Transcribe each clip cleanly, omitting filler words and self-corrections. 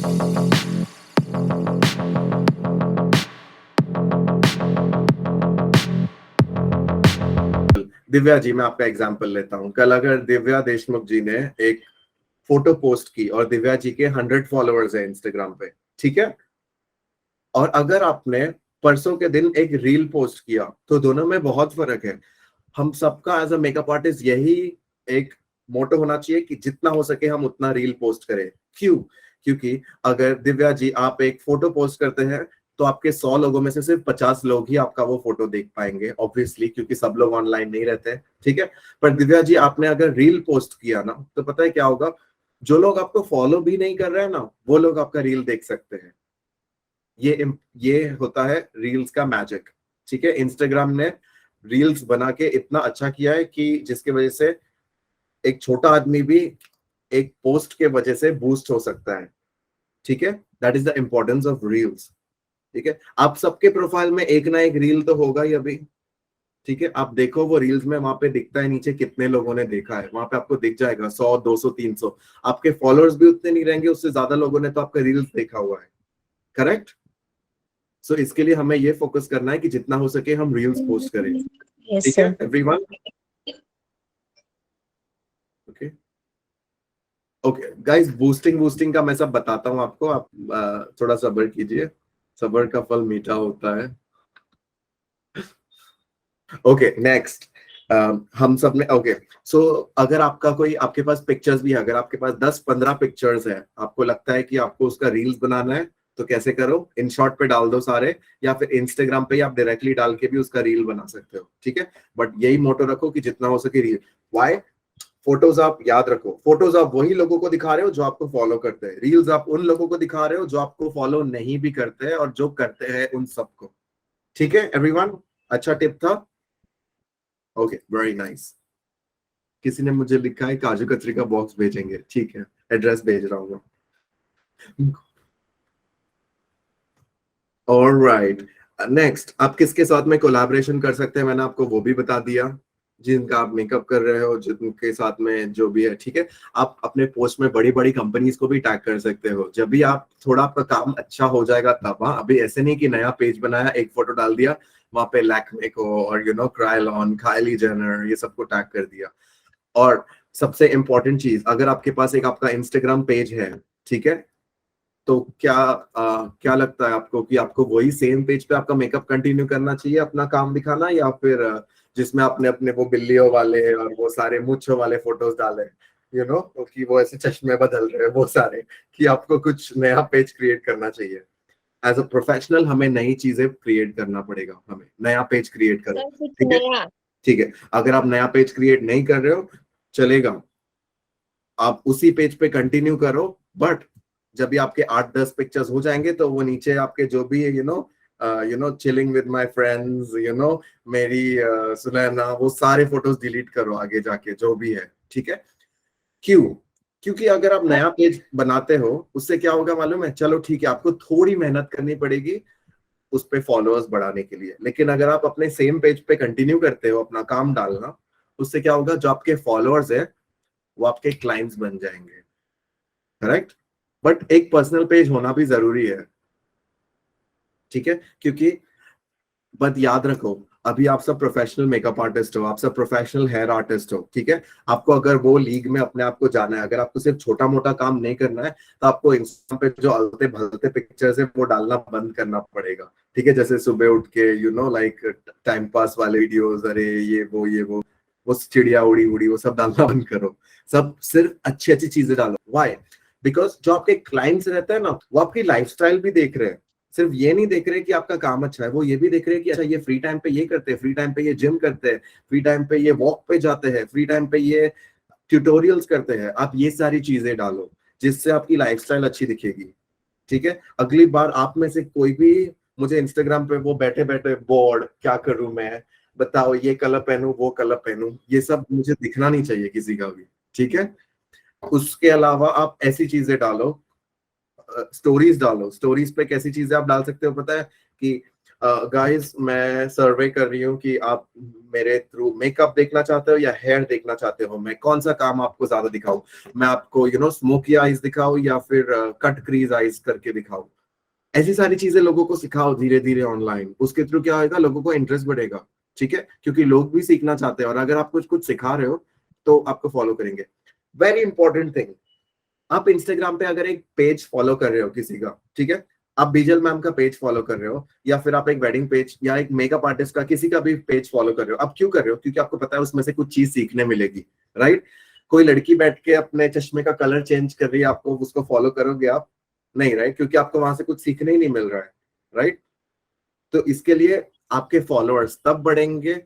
दिव्या जी, मैं आपका एग्जांपल लेता हूं। कल अगर दिव्या देशमुख जी ने एक फोटो पोस्ट की और दिव्या जी के 100 फॉलोअर्स है इंस्टाग्राम पे, ठीक है, और अगर आपने परसों के दिन एक रील पोस्ट किया, तो दोनों में बहुत फर्क है। हम सबका एज अ मेकअप आर्टिस्ट यही एक मोटो होना चाहिए कि जितना हो सके हम उतना रील पोस्ट करें। क्यों? क्योंकि अगर दिव्या जी आप एक फोटो पोस्ट करते हैं तो आपके 100 लोगों में से सिर्फ 50 लोग ही आपका वो फोटो देख पाएंगे, ऑब्वियसली, क्योंकि सब लोग ऑनलाइन नहीं रहते, ठीक है। पर दिव्या जी आपने अगर रील पोस्ट किया ना, तो पता है क्या होगा? जो लोग आपको फॉलो भी नहीं कर रहे हैं ना, वो लोग आपका रील देख सकते हैं। ये होता है रील्स का मैजिक, ठीक है। इंस्टाग्राम ने रील्स बना के इतना अच्छा किया है कि जिसकी वजह से एक छोटा आदमी भी एक पोस्ट के वजह से बूस्ट हो सकता है, ठीक है। That is the importance of reels, ठीक है। आप सबके प्रोफाइल में एक ना एक रील तो होगा ही अभी, ठीक है। आप देखो वो रील्स में वहां पे दिखता है नीचे कितने लोगों ने देखा है, वहां पे आपको दिख जाएगा 100, 200, 300। आपके फॉलोअर्स भी उतने नहीं रहेंगे, उससे ज्यादा लोगों ने तो आपका रील्स देखा हुआ है, करेक्ट। सो इसके लिए हमें ये फोकस करना है कि जितना हो सके हम रील्स पोस्ट करें, Yes, ठीक है sir. Everyone. Okay okay guys, boosting का मैं सब बताता हूँ आपको, आप थोड़ा सब्र कीजिए, सब्र का फल मीठा होता है। ओके नेक्स्ट, हम सब ने ओके सो अगर आपका कोई आपके पास पिक्चर्स भी है, अगर आपके पास 10-15 पिक्चर्स है, आपको लगता है कि आपको उसका रील्स बनाना है, तो कैसे करो? इन शॉर्ट पे डाल दो सारे, या फिर इंस्टाग्राम पे आप डायरेक्टली डाल के भी उसका रील बना सकते हो, ठीक है। बट यही मोटो रखो कि जितना हो सके रील। व्हाई? फोटोज आप याद रखो, फोटोज आप वही लोगों को दिखा रहे हो जो आपको फॉलो करते हैं, रील्स आप उन लोगों को दिखा रहे हो जो आपको फॉलो नहीं भी करते हैं, और जो करते हैं उन सबको, ठीक है एवरीवन। अच्छा टिप था। Okay very nice. किसी ने मुझे लिखा है काजू कतरी का बॉक्स भेजेंगे, ठीक है, एड्रेस भेज रहा हूँ। ऑलराइट, नेक्स्ट, आप किसके साथ में कोलैबोरेशन कर सकते हैं, मैंने आपको वो भी बता दिया। जिनका आप मेकअप कर रहे हो, जिनके साथ में जो भी है, ठीक है। आप अपने पोस्ट में बड़ी बड़ी कंपनीज को भी टैग कर सकते हो, जब भी आप थोड़ा आपका काम अच्छा हो जाएगा तब। हाँ, अभी ऐसे नहीं कि नया पेज बनाया, एक फोटो डाल दिया, वहां पे लैक्मे को और क्रायोलॉन, काइली जेनर, ये सबको टैग कर दिया। और सबसे इंपॉर्टेंट चीज, अगर आपके पास एक आपका इंस्टाग्राम पेज है, ठीक है, तो क्या लगता है आपको कि आपको वही सेम पेज पे आपका मेकअप कंटिन्यू करना चाहिए, अपना काम दिखाना, या फिर जिसमें आपने अपने वो बिल्लियों वाले और वो सारे मूंछों वाले फोटोज डाले, कि वो ऐसे चश्मे बदल रहे हैं वो सारे, कि आपको कुछ नया पेज क्रिएट करना चाहिए? एज अ प्रोफेशनल हमें नई चीजें क्रिएट करना पड़ेगा, हमें नया पेज क्रिएट करो, Sir, कुछ ठीक है। नया. ठीक है, अगर आप नया पेज क्रिएट नहीं कर रहे हो, चलेगा, आप उसी पेज पे कंटिन्यू करो। बट जब भी आपके 8-10 पिक्चर्स हो जाएंगे, तो वो नीचे आपके जो भी है, चिलिंग विद माय फ्रेंड्स, मेरी सुनैना, वो सारे फोटोज डिलीट करो आगे जाके, जो भी है, ठीक है। क्यों? क्योंकि अगर आप नया पेज बनाते हो, उससे क्या होगा मालूम है? चलो ठीक है, आपको थोड़ी मेहनत करनी पड़ेगी उस पे फॉलोअर्स बढ़ाने के लिए, लेकिन अगर आप अपने सेम पेज पे कंटिन्यू करते हो अपना काम डालना, उससे क्या होगा? जो आपके फॉलोअर्स है वो आपके क्लाइंट्स बन जाएंगे, करेक्ट। बट एक पर्सनल पेज होना भी जरूरी है, ठीक है, क्योंकि बट याद रखो, अभी आप सब प्रोफेशनल मेकअप आर्टिस्ट हो, आप सब प्रोफेशनल हेयर आर्टिस्ट हो, ठीक है। आपको अगर वो लीग में अपने आप को जाना है, अगर आपको सिर्फ छोटा मोटा काम नहीं करना है, तो आपको इंस्टाग्राम पे जो अलते भलते पिक्चर्स है वो डालना बंद करना पड़ेगा, ठीक है। जैसे सुबह उठ के लाइक टाइम पास वाले वीडियोस, अरे ये वो चिड़िया उड़ी उड़ी, वो सब डालना बंद करो। सब सिर्फ अच्छी अच्छी चीजें डालो। व्हाई? बिकॉज जो आपके क्लाइंट्स रहते हैं ना, वो आपकी लाइफस्टाइल भी देख रहे हैं। सिर्फ ये नहीं देख रहे कि आपका काम अच्छा है, वो ये भी देख रहे हैं कि अच्छा ये फ्री टाइम पे ये करते हैं, फ्री टाइम पे ये जिम करते हैं, फ्री टाइम पे ये वॉक पे जाते हैं, फ्री टाइम पे ये ट्यूटोरियल्स करते हैं। आप ये सारी चीजें डालो जिससे आपकी लाइफस्टाइल अच्छी दिखेगी, ठीक है। अगली बार आप में से कोई भी मुझे इंस्टाग्राम पे वो बैठे बैठे बोर्ड, क्या करूं मैं, बताओ ये कलर पहनूं वो कलर पहनूं, ये सब मुझे दिखना नहीं चाहिए किसी का भी, ठीक है। उसके अलावा आप ऐसी चीजें डालो, स्टोरीज डालो। स्टोरीज पे कैसी चीजें आप डाल सकते हो पता है? कि गाइस मैं सर्वे कर रही हूँ कि आप मेरे थ्रू मेकअप देखना चाहते हो या हेयर देखना चाहते हो, मैं कौन सा काम आपको ज्यादा दिखाऊं, मैं आपको स्मोकी आईज दिखाऊं या फिर कट क्रीज आईज करके दिखाऊं। ऐसी सारी चीजें लोगों को सिखाओ धीरे धीरे ऑनलाइन, उसके थ्रू क्या होगा, लोगों को इंटरेस्ट बढ़ेगा। ठीक है, क्योंकि लोग भी सीखना चाहते हैं और अगर आप कुछ कुछ सिखा रहे हो तो आपको फॉलो करेंगे। वेरी इंपॉर्टेंट थिंग, आप इंस्टाग्राम पे अगर एक पेज फॉलो कर रहे हो किसी का, ठीक है, आप बीजल मैम का पेज फॉलो कर रहे हो या फिर आप एक वेडिंग पेज या एक मेकअप आर्टिस्ट का किसी का भी पेज फॉलो कर रहे हो, आप क्यों कर रहे हो? क्योंकि आपको पता है उसमें से कुछ चीज सीखने मिलेगी, राइट? कोई लड़की बैठ के अपने चश्मे का कलर चेंज कर रही है, आपको उसको फॉलो करोगे आप? नहीं, राइट? क्योंकि आपको वहां से कुछ सीखने ही नहीं मिल रहा है, राइट? तो इसके लिए आपके फॉलोअर्स तब बढ़ेंगे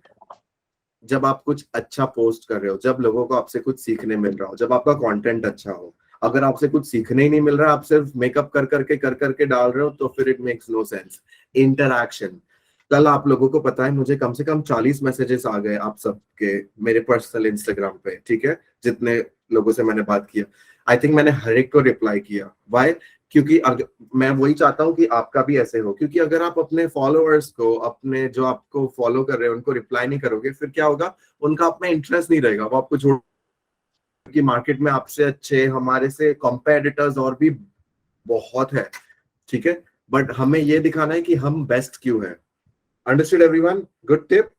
जब आप कुछ अच्छा पोस्ट कर रहे हो, जब लोगों को आपसे कुछ सीखने मिल रहा हो, जब आपका कंटेंट अच्छा हो। अगर आपसे कुछ सीखने ही नहीं मिल रहा, आप सिर्फ मेकअप कर करके डाल रहे हो, तो फिर it makes no sense. Interaction, कल आप लोगों को पता है मुझे कम से कम 40 मैसेजेस आ गए आप सबके मेरे पर्सनल इंस्टाग्राम पे, ठीक है, जितने लोगों से मैंने बात किया। आई थिंक मैंने हर एक को रिप्लाई किया। वाई? क्योंकि मैं वही चाहता हूँ कि आपका भी ऐसे हो, क्योंकि अगर आप अपने फॉलोअर्स को, अपने जो आपको फॉलो कर रहे हैं उनको रिप्लाई नहीं करोगे, फिर क्या होगा, उनका आप में इंटरेस्ट नहीं रहेगा, वो आपको छोड़, कि मार्केट में आपसे अच्छे, हमारे से कॉम्पिटिटर्स और भी बहुत है, ठीक है, बट हमें ये दिखाना है कि हम बेस्ट क्यों है। Understood everyone? Good tip.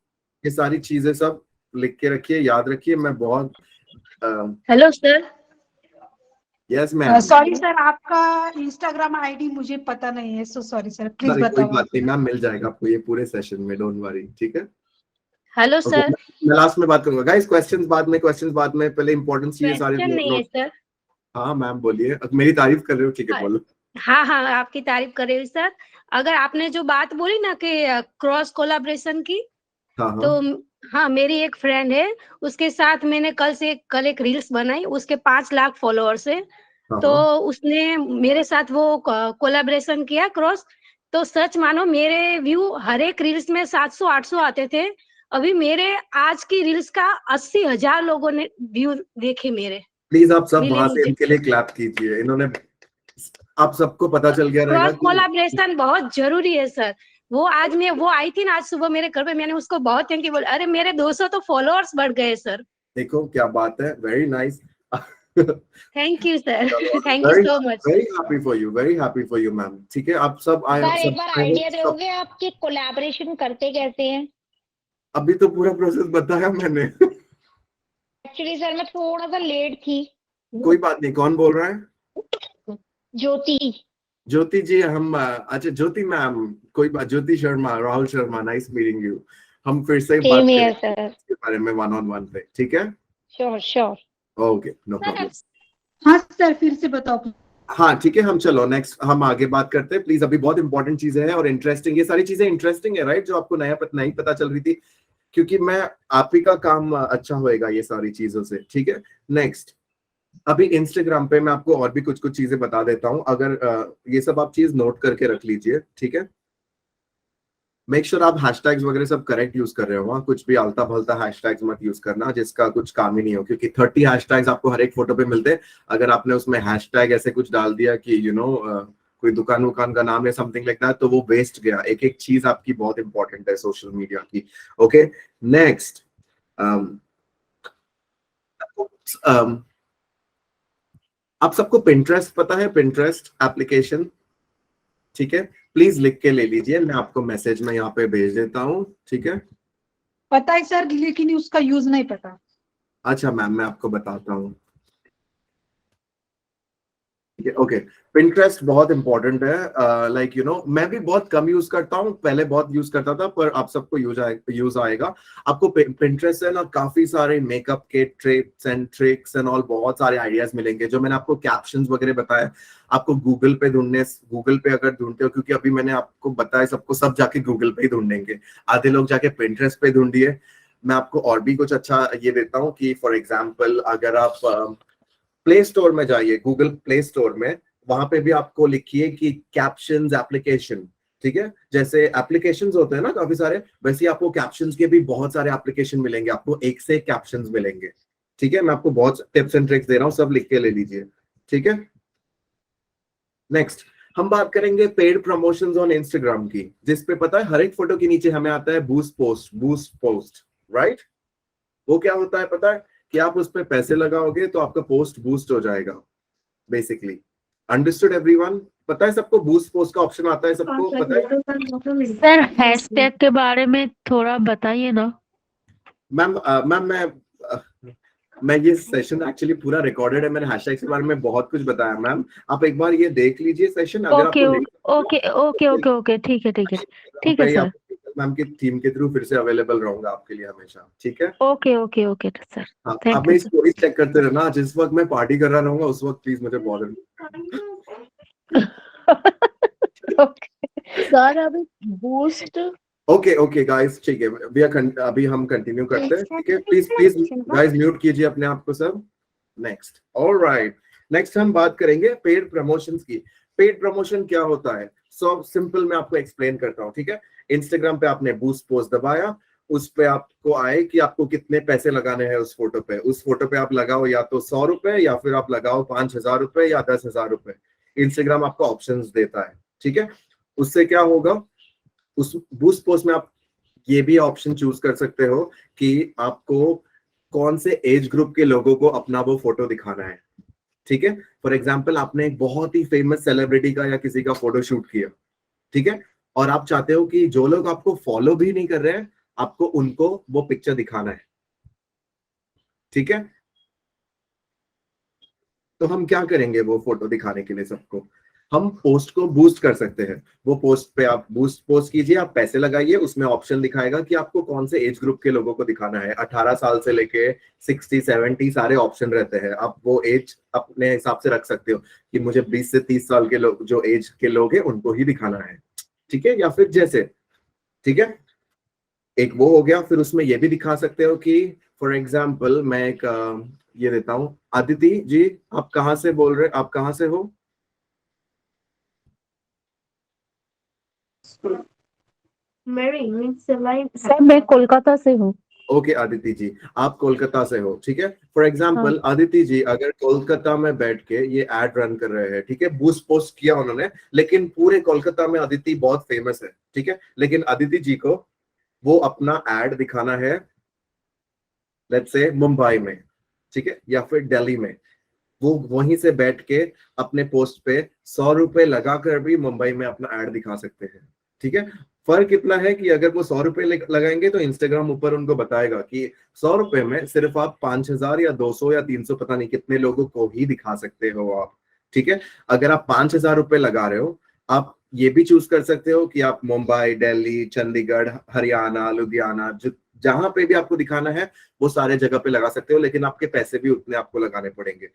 ये सारी चीजें सब लिख के रखिए, याद रखिए। मैं बहुत hello sir. Yes ma'am. Sorry sir, आपका इंस्टाग्राम आईडी मुझे पता नहीं है, सो सॉरी सर, प्लीज कोई बताओ बात आप। नहीं मैम, मिल जाएगा आपको ये पूरे सेशन में, डोंट वरी, ठीक है। Hello okay, sir. मैं लास्ट में बात करूंगा गाइस, क्वेश्चंस बाद में, पहले इंपॉर्टेंट चीजें सारे क्वेश्चन नहीं है नोट। सर। हाँ मैम बोलिए, मेरी तारीफ कर रहे हो, ठीक है, हाँ बोलो। हाँ हाँ, आपकी तारीफ कर रही हूँ सर। अगर आपने जो बात बोली ना कि क्रॉस कोलाब्रेशन की, हाँ हाँ तो हाँ, मेरी एक फ्रेंड है, उसके साथ मैंने कल एक रील्स बनाई, उसके 5 लाख फॉलोअर्स है। हाँ तो हाँ। उसने मेरे साथ वो कोलाब्रेशन किया क्रॉस। तो सच मानो मेरे व्यू हर एक रील्स में 700-800 आते थे। अभी मेरे आज की रील्स का 80,000 लोगों ने व्यू देखे मेरे। प्लीज आप सब मिले वहां से मुझे। इनके लिए क्लैप कीजिए, इन्होंने, आप सबको पता चल गया रहेगा क्रॉस कि कोलाब्रेशन बहुत जरूरी है सर। वो आई थी ना आज सुबह मेरे घर पे, मैंने उसको बहुत थैंक यू बोला। अरे मेरे 200 तो फॉलोअर्स बढ़ गए सर। देखो क्या बात है, very nice. Thank you sir. Thank you very so much. Very happy for you, very happy for you ma'am, ठीक है। आप सब आए, सर एक सब बार आए हो, आइडिया सब। दोगे आपके कोलैबोरेशन करते कैसे हैं? अभी तो पूरा प्रोसेस बताया मैंने। एक्चुअली सर मैं थोड़ा सा लेट थी। कोई बात नहीं, कौन बोल रहा है? ज्योति। ज्योति जी, हम अच्छा ज्योति मैम, कोई बात, Jyoti Sharma, Rahul Sharma, nice meeting you. हम फिर से बात सेम हियर करेंगे सर। इसके बारे में वन ऑन वन पे, ठीक है। Sure sure. Okay, no problem. हाँ सर, फिर से बताओ। हाँ ठीक है, हम चलो नेक्स्ट, हम आगे बात करते हैं प्लीज। अभी बहुत इंपॉर्टेंट चीजें हैं और इंटरेस्टिंग, ये सारी चीजें इंटरेस्टिंग है, राइट? जो आपको नहीं पता चल रही थी, क्योंकि मैं, आप ही का काम अच्छा होएगा ये सारी चीजों से, ठीक है। नेक्स्ट, अभी इंस्टाग्राम पे मैं आपको और भी कुछ कुछ चीजें बता देता हूं, अगर ये सब आप चीज नोट करके रख लीजिए, ठीक है। मेक श्योर आप हैशटैग्स वगैरह सब करेक्ट यूज कर रहे हो, वहाँ कुछ भी आलता भलता हैशटैग्स मत यूज करना जिसका कुछ काम ही नहीं हो, क्योंकि 30 हैशटैग्स आपको हर एक फोटो पे मिलते हैं। अगर आपने उसमें हैशटैग ऐसे कुछ डाल दिया कि कोई दुकान वुकान का नाम है, समथिंग लाइक दैट, तो वो वेस्ट गया। एक एक चीज आपकी बहुत इंपॉर्टेंट है सोशल मीडिया की। ओके, नेक्स्ट, आप सबको पिंटरेस्ट पता है? पिंटरेस्ट एप्लीकेशन, ठीक है, प्लीज लिख के ले लीजिए, मैं आपको मैसेज में यहाँ पे भेज देता हूँ, ठीक है। पता है सर, लेकिन उसका यूज नहीं पता। अच्छा मैम, मैं आपको बताता हूँ, ठीक है। ओके, पिंटरेस्ट बहुत इंपॉर्टेंट है, लाइक मैं भी बहुत कम यूज करता हूँ, पहले बहुत यूज करता था, पर आप सबको यूज आएगा। आपको पिंटरेस्ट है ना, काफी सारे मेकअप के tips and tricks and all, बहुत सारे आइडियाज मिलेंगे। जो मैंने आपको कैप्शंस वगैरह बताया, आपको गूगल पे अगर ढूंढते हो, क्योंकि अभी मैंने आपको बताया सबको, सब जाके गूगल पे ही ढूंढेंगे, आधे लोग जाके पिंटरेस्ट पे ढूंढिए। मैं आपको और भी कुछ अच्छा ये देता हूँ कि फॉर एग्जाम्पल, अगर आप प्ले स्टोर में जाइए, गूगल प्ले स्टोर में, वहां पे भी आपको लिखिए कि कैप्शंस एप्लीकेशन, ठीक है। जैसे एप्लीकेशंस होते हैं ना काफी सारे, वैसे ही आपको कैप्शंस के भी बहुत सारे एप्लीकेशन मिलेंगे, आपको एक से एक कैप्शंस मिलेंगे, ठीक है। मैं आपको बहुत टिप्स एंड ट्रिक्स दे रहा हूँ, सब लिख के ले लीजिए, ठीक है। नेक्स्ट, हम बात करेंगे पेड प्रमोशंस ऑन इंस्टाग्राम की, जिसपे पता है हर एक फोटो के नीचे हमें आता है बूस्ट पोस्ट, राइट? वो क्या होता है पता है कि आप उस पे पैसे लगाओगे तो आपका पोस्ट बूस्ट हो जाएगा बेसिकली। Understood everyone? पता है सबको बूस्ट पोस्ट का ऑप्शन आता है, सबको पता है? सर हैशटैग के बारे में थोड़ा बताइए ना। मैम मैं ये सेशन एक्चुअली पूरा रिकॉर्डेड है, मैंने हैशटैग के बारे में बहुत कुछ बताया मैम, आप एक बार ये देख लीजिए सेशन। अगर ओके आपको ओके ओके ओके ओके ठीक है ठीक है सर। मैम की थीम के थ्रू फिर से अवेलेबल रहूंगा आपके लिए हमेशा, ठीक है? ओके ओके ओके सर, हाँ, थैंक आप यू मेरी सर। स्टोरी चेक करते रहना, जिस वक्त मैं पार्टी कर रहा रहूंगा उस वक्त प्लीज मुझे बॉदर। सर अभी बूस्ट ओके गाइस, ठीक है, अभी हम कंटिन्यू करते हैं, ठीक है? प्लीज गाइस म्यूट कीजिए अपने आप को सब। नेक्स्ट, ऑलराइट, नेक्स्ट हम बात करेंगे पेड प्रमोशंस की। पेड प्रमोशन क्या होता है? सो सिंपल मैं आपको एक्सप्लेन करता हूँ, ठीक है? इंस्टाग्राम पे आपने बूस्ट पोस्ट दबाया, उस पे आपको आए कि आपको कितने पैसे लगाने हैं उस फोटो पे। उस फोटो पे आप लगाओ या तो 100 रुपए या फिर आप लगाओ 5,000 रुपए या 10,000 रुपए। इंस्टाग्राम आपको ऑप्शंस देता है, ठीक है? उससे क्या होगा, उस बूस्ट पोस्ट में आप ये भी ऑप्शन चूज कर सकते हो कि आपको कौन से एज ग्रुप के लोगों को अपना वो फोटो दिखाना है, ठीक है? फॉर एग्जाम्पल आपने एक बहुत ही फेमस सेलिब्रिटी का या किसी का फोटो शूट किया, ठीक है? और आप चाहते हो कि जो लोग आपको फॉलो भी नहीं कर रहे हैं आपको उनको वो पिक्चर दिखाना है, ठीक है? तो हम क्या करेंगे वो फोटो दिखाने के लिए सबको? हम पोस्ट को बूस्ट कर सकते हैं। वो पोस्ट पे आप बूस्ट पोस्ट कीजिए, आप पैसे लगाइए, उसमें ऑप्शन दिखाएगा कि आपको कौन से एज ग्रुप के लोगों को दिखाना है। 18 साल से लेके 60 70 सारे ऑप्शन रहते हैं, आप वो एज अपने हिसाब से रख सकते हो कि मुझे 20 से 30 साल के लोग, जो एज के लोग हैं उनको ही दिखाना है, ठीक है? या फिर जैसे, ठीक है, एक वो हो गया। फिर उसमें ये भी दिखा सकते हो कि फॉर एग्जाम्पल मैं एक ये देता हूं, अदिति जी आप कहाँ से बोल रहे, आप कहाँ से हो? सर मैं कोलकाता से हूँ। ओके आदिति जी, आप कोलकाता से हो, ठीक है? फॉर एग्जाम्पल आदिति जी अगर कोलकाता में बैठ के ये एड रन कर रहे हैं, ठीक है? बूस्ट पोस्ट किया उन्होंने, लेकिन पूरे कोलकाता में अदिति बहुत फेमस है, ठीक है? लेकिन अदिति जी को वो अपना एड दिखाना है लेट्स से मुंबई में, ठीक है, या फिर दिल्ली में। वो वहीं से बैठ के अपने पोस्ट पे 100 रुपए लगाकर भी मुंबई में अपना एड दिखा सकते हैं, ठीक है? फर्क इतना है कि अगर वो 100 रुपए लगाएंगे तो इंस्टाग्राम ऊपर उनको बताएगा कि 100 रुपए में सिर्फ आप 5,000 या 200 या 300 पता नहीं कितने लोगों को ही दिखा सकते हो आप, ठीक है? अगर आप 5,000 रुपए लगा रहे हो, आप ये भी चूज कर सकते हो कि आप मुंबई, दिल्ली, चंडीगढ़, हरियाणा, लुधियाना, जहां पे भी आपको दिखाना है वो सारे जगह पे लगा सकते हो, लेकिन आपके पैसे भी उतने आपको लगाने पड़ेंगे।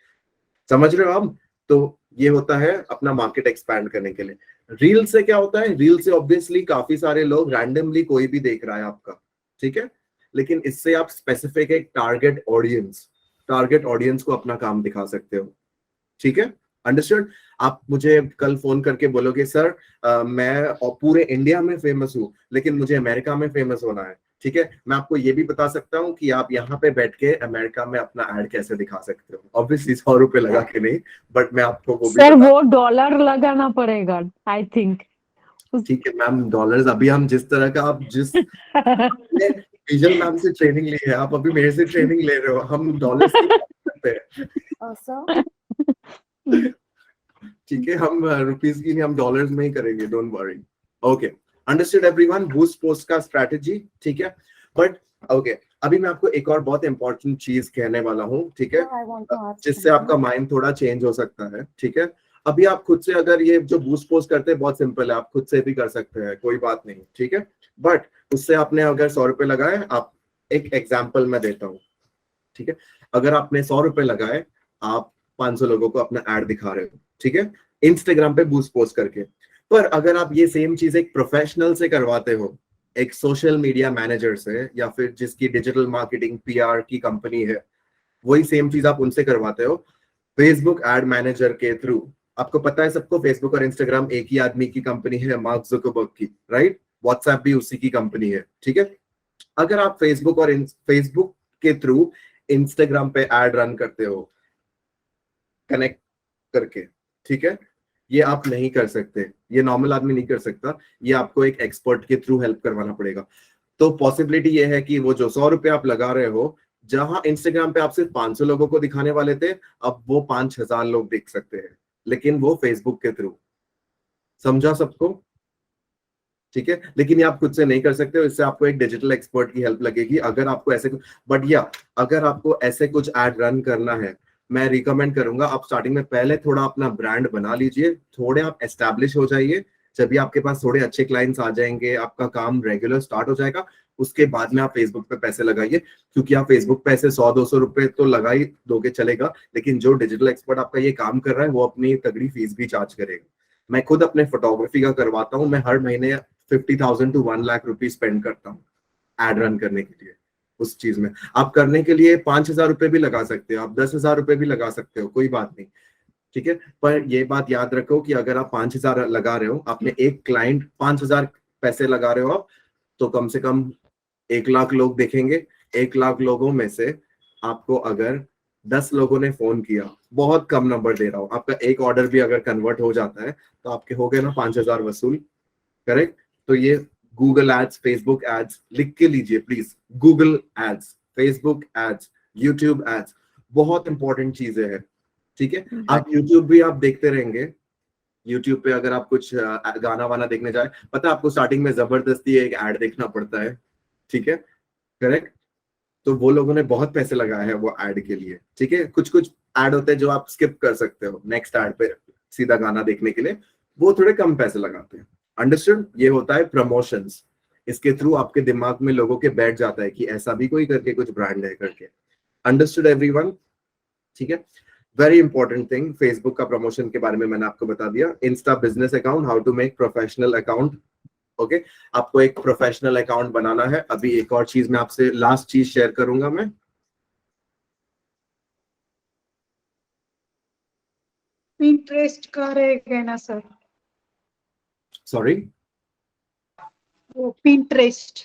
समझ रहे हो आप? तो ये होता है अपना मार्केट एक्सपैंड करने के लिए। रील से क्या होता है? रील से ऑब्वियसली काफी सारे लोग रैंडमली कोई भी देख रहा है आपका, ठीक है? लेकिन इससे आप स्पेसिफिक एक टारगेट ऑडियंस को अपना काम दिखा सकते हो, ठीक है? अंडरस्टूड? आप मुझे कल फोन करके बोलोगे सर मैं पूरे इंडिया में फेमस हूँ लेकिन मुझे अमेरिका में फेमस होना है, ठीक है? मैं आपको ये भी बता सकता हूँ कि आप यहाँ पे बैठ के अमेरिका में अपना एड कैसे दिखा सकते हो। ऑब्वियसली 100 रुपए लगा के नहीं, बट मैं आपको वो भी सर वो डॉलर लगाना पड़ेगा आई थिंक। ठीक है मैम, डॉलर्स अभी हम जिस तरह का आप जिस विजल मैम से ट्रेनिंग ली है, आप अभी मेरे से ट्रेनिंग ले रहे हो, हम डॉलर्स की बात करते हैं, ठीक है? हम रुपीस की नहीं, हम डॉलर्स में ही करेंगे, don't worry. Okay, understood everyone? Boost post का स्ट्रैटेजी, ठीक है? बट ओके, अभी मैं आपको एक और बहुत इंपॉर्टेंट चीज कहने वाला हूँ, ठीक है? जिससे आपका माइंड थोड़ा चेंज हो सकता है, ठीक है? अभी आप खुद से अगर ये जो बूस्ट पोस्ट करते हैं बहुत सिंपल है, आप खुद से भी कर सकते हैं, कोई बात नहीं, ठीक है? बट उससे आपने अगर 100 रुपए लगाए, आप एक एग्जाम्पल मैं देता हूँ, ठीक है? अगर आपने 100 रुपए लगाए, आप 500 लोगों को अपना एड दिखा रहे हो, ठीक है? इंस्टाग्राम पे बूस्ट पोस्ट करके। पर अगर आप ये सेम चीज एक प्रोफेशनल से करवाते हो, एक सोशल मीडिया मैनेजर से या फिर जिसकी डिजिटल मार्केटिंग PR की कंपनी है, वही सेम चीज आप उनसे करवाते हो फेसबुक एड मैनेजर के थ्रू। आपको पता है सबको, फेसबुक और इंस्टाग्राम एक ही आदमी की कंपनी है, मार्क जुकरबर्ग की, राइट? व्हाट्सएप भी उसी की कंपनी है, ठीक है? अगर आप फेसबुक के थ्रू इंस्टाग्राम पे एड रन करते हो कनेक्ट करके, ठीक है? ये आप नहीं कर सकते, ये नॉर्मल आदमी नहीं कर सकता, ये आपको एक एक्सपर्ट के थ्रू हेल्प करवाना पड़ेगा। तो पॉसिबिलिटी ये है कि वो जो 100 रुपए आप लगा रहे हो, जहां इंस्टाग्राम पे आप सिर्फ 500 लोगों को दिखाने वाले थे, अब वो 5000 लोग देख सकते हैं, लेकिन वो फेसबुक के थ्रू। समझा सबको? ठीक है, लेकिन ये आप खुद से नहीं कर सकते हो, इससे आपको एक डिजिटल एक्सपर्ट की हेल्प लगेगी अगर आपको ऐसे। बट या अगर आपको ऐसे कुछ एड रन करना है, मैं रिकमेंड करूंगा आप स्टार्टिंग में पहले थोड़ा अपना ब्रांड बना लीजिए, थोड़े आप एस्टैब्लिश हो जाइए। जब भी आपके पास थोड़े अच्छे क्लाइंट्स आ जाएंगे, आपका काम रेगुलर स्टार्ट हो जाएगा, उसके बाद में आप फेसबुक पे पैसे लगाइए। क्योंकि आप फेसबुक पे ऐसे 100-200 रुपए तो लगा ही दोगे चलेगा, लेकिन जो डिजिटल एक्सपर्ट आपका ये काम कर रहा है वो अपनी तगड़ी फीस भी चार्ज करेगा। मैं खुद अपने फोटोग्राफी का करवाता हूँ, मैं हर महीने 50,000 to 1 लाख रुपीज स्पेंड करता हूँ एड रन करने के लिए। उस चीज में आप करने के लिए 5,000 रुपए भी लगा सकते हो, आप 10,000 रुपए भी लगा सकते हो, कोई बात नहीं। ठीक है, पर ये बात याद रखो कि अगर आप 5,000 लगा रहे हो, आपने एक क्लाइंट 5,000 पैसे लगा रहे हो आप, तो कम से कम 1 लाख लोग देखेंगे। 1 लाख लोगों में से आपको अगर 10 लोगों ने फोन किया, बहुत कम नंबर दे रहा हूं, आपका एक ऑर्डर भी अगर कन्वर्ट हो जाता है तो आपके हो गए ना 5,000 वसूल। करेक्ट? तो ये गूगल एड्स, फेसबुक एड्स लिख के लीजिए please. Google ads, Facebook ads, YouTube ads, बहुत इंपॉर्टेंट चीजें हैं। ठीक है, आप यूट्यूब भी आप देखते रहेंगे। यूट्यूब पे अगर आप कुछ गाना वाना देखने जाए, पता है आपको स्टार्टिंग में जबरदस्ती एक एड देखना पड़ता है। ठीक है, करेक्ट? तो वो लोगों ने बहुत पैसे लगाए हैं वो एड के लिए। ठीक है, कुछ कुछ एड होते हैं जो आप स्किप कर सकते हो, नेक्स्ट एड पे सीधा गाना देखने के लिए, वो थोड़े कम पैसे लगाते हैं। अंडरस्टूड? ये होता है प्रमोशंस। इसके थ्रू आपके दिमाग में लोगों के बैठ जाता है कि ऐसा भी कोई करके कुछ ब्रांड है करके। Understood everyone? ठीक है, वेरी इंपॉर्टेंट थिंग, फेसबुक का प्रमोशन के बारे में मैंने आपको बता दिया। Insta business account, how to make professional account. Okay, आपको एक प्रोफेशनल अकाउंट बनाना है। अभी एक और चीज मैं आपसे लास्ट चीज शेयर करूंगा मैं। पिंटरेस्ट का रहेगा ना सर? सॉरी वो पिंटरेस्ट।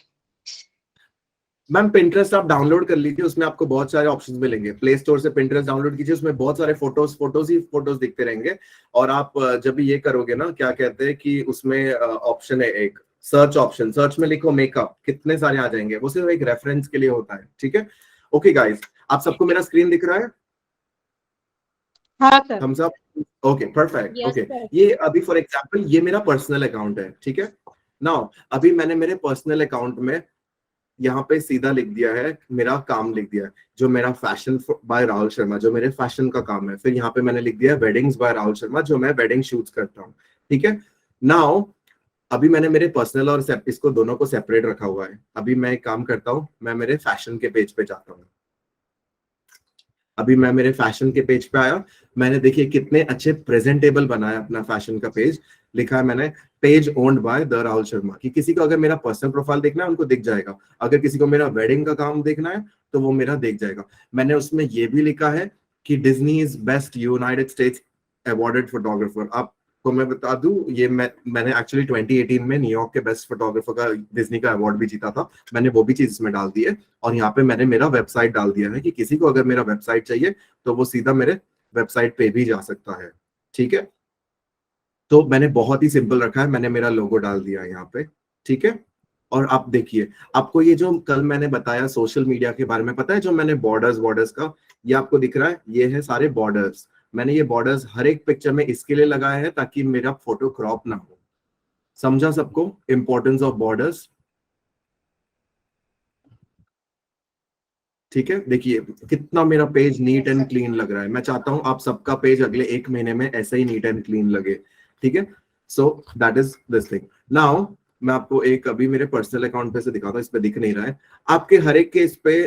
मैम, पिंटरेस्ट आप डाउनलोड कर लीजिए, उसमें आपको बहुत सारे ऑप्शंस मिलेंगे। प्ले स्टोर से पिंटरेस्ट डाउनलोड कीजिए, उसमें बहुत सारे फोटोज ही फोटोज दिखते रहेंगे। और आप जब भी ये करोगे ना, क्या कहते हैं कि उसमें ऑप्शन है एक सर्च ऑप्शन, सर्च में लिखो मेकअप, कितने सारे आ जाएंगे। वो सिर्फ एक रेफरेंस के लिए होता है। ठीक है, ओके गाइस, आप सबको मेरा स्क्रीन दिख रहा है? हाँ sir. Thumbs up. Okay, perfect. Yes, okay, sir. ये अभी फॉर एग्जांपल ये मेरा पर्सनल अकाउंट है। ठीक है, नाउ अभी मैंने मेरे पर्सनल अकाउंट में यहाँ पे सीधा लिख दिया है, मेरा काम लिख दिया है, जो मेरा फैशन बाय राहुल शर्मा, जो मेरे फैशन का काम है। फिर यहाँ पे मैंने लिख दिया है वेडिंग्स बाय राहुल शर्मा, जो मैं वेडिंग शूट्स करता हूँ। ठीक है, नाउ अभी मैंने मेरे पर्सनल और इसको दोनों को सेपरेट रखा हुआ है। अभी मैं एक काम करता हूँ, मैं मेरे फैशन के पेज पे जाता हूँ। अभी मैं मेरे फैशन के पेज पे आया, मैंने देखिए कितने अच्छे प्रेजेंटेबल बनाया अपना फैशन का पेज। लिखा है मैंने page owned by the Rahul Sharma, कि किसी को अगर मेरा पर्सनल प्रोफाइल देखना है उनको दिख जाएगा, अगर किसी को मेरा वेडिंग का काम देखना है तो वो मेरा देख जाएगा। मैंने उसमें ये भी लिखा है कि Disney is best United states awarded photographer. आपको मैं बता दूं, ये मैंने एक्चुअली 2018 में न्यूयॉर्क के बेस्ट फोटोग्राफर का डिज्नी का अवार्ड भी जीता था। मैंने वो भी चीज इसमें डाल दी है। और यहाँ पे मैंने मेरा वेबसाइट डाल दिया है कि किसी को अगर मेरा वेबसाइट चाहिए तो वो सीधा मेरे वेबसाइट पे भी जा सकता है। ठीक है, तो मैंने बहुत ही सिंपल रखा है, मैंने मेरा लोगो डाल दिया है यहाँ पे। ठीक है, और आप देखिए, आपको ये जो कल मैंने बताया सोशल मीडिया के बारे में, पता है जो मैंने बॉर्डर्स का, ये आपको दिख रहा है, ये है सारे बॉर्डर्स। मैंने ये बॉर्डर्स हर एक पिक्चर में इसके लिए लगाए हैं ताकि मेरा फोटो क्रॉप ना हो। समझा सबको इंपॉर्टेंस ऑफ बॉर्डर्स? ठीक है, देखिए कितना मेरा पेज नीट एंड क्लीन लग रहा है। मैं चाहता हूं आप सबका पेज अगले 1 महीने में ऐसे ही नीट एंड क्लीन लगे। ठीक है, so that is this thing. Now मैं आपको एक अभी मेरे पर्सनल अकाउंट पे से दिखाता हूं, इस पे दिख नहीं रहा है आपके हर एक के। इस पे